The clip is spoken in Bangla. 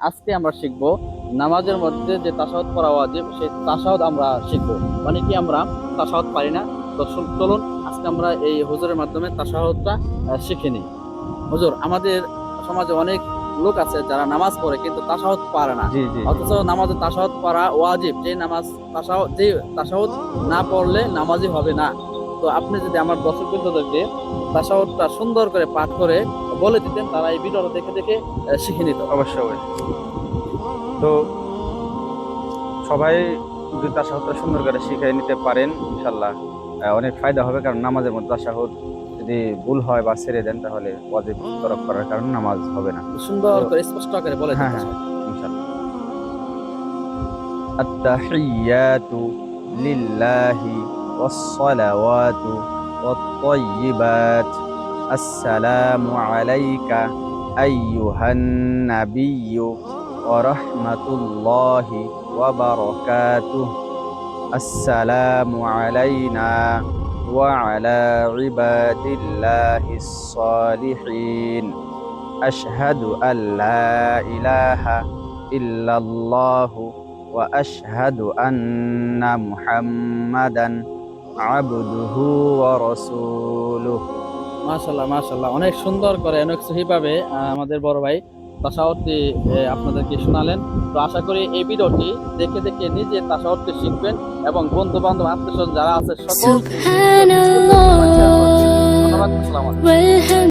আজকে আমরা শিখবো নামাজের মধ্যে যে তাশাহুদ পড়া ওয়াজিব সেই তাশাহুদ আমরা শিখবো। অনেকে আমরা তাশাহুদ পারি না। তো চলুন আজকে আমরা এই হুজুরের মাধ্যমে তাশাহুদটা শিখে নিই। হুজুর, আমাদের সমাজে অনেক লোক আছে যারা নামাজ পড়ে কিন্তু তাশাহুদ পারে না। জি জি জি অথচ নামাজে তাশাহুদ পড়া ওয়াজিব। যে তাশাহুদ না পড়লে নামাজই হবে না। তো আপনি যদি আমার দর্শকবৃন্দদেরকে তাশাহুদটা সুন্দর করে পাঠ করে বলে দিতেন, তারা এই ভিডিওটা দেখে দেখে শিখে নিত। অবশ্যই অবশ্যই। তো সবাই যদি তাশাহুদটা সুন্দর করে শিখে নিতে পারেন ইনশাল্লাহ অনেক ফায়দা হবে। কারণ নামাজের মধ্যে তাশাহুদ যদি ভুল হয় বা ছেড়ে দেন তাহলে ওয়াজিব তরক করার কারণে নামাজ হবে না। সুন্দর তো করে স্পষ্ট করে বলে দিন হ্যাঁ হ্যাঁ তাশাহুদ। ইনশাল্লাহ। আত-তাহিয়াতু লিল্লাহি ওয়াস-সালাওয়াতু ওয়াত-তাইয়্যিবাত। আসসালামু আলাইকা আইয়ুহান নাবিয়্যু ওয়া রাহমাতুল্লাহি ওয়া বারাকাতুহু। আসসালামু আলাইনা ওয়া আলা ইবাদিল্লাহিস সালিহিন। আশহাদু আল্লা ইলাহা ইল্লাল্লাহু ওয়া আশহাদু আন্না মুহাম্মাদান আবদুহু ওয়া রাসূলুহু। মাশাআল্লাহ মাশাআল্লাহ, অনেক সুন্দর করে অনেক সহিভাবে আমাদের বড় ভাই তাশাহুদটি আপনাদেরকে শোনালেন। তো আশা করি এই ভিডিওটি দেখে দেখে নিজে তাশাহুদটি শিখবেন এবং বন্ধু বান্ধব আত্মীয়স্বজন যারা আছে সকলকে ধন্যবাদ। আসসালামু আলাইকুম।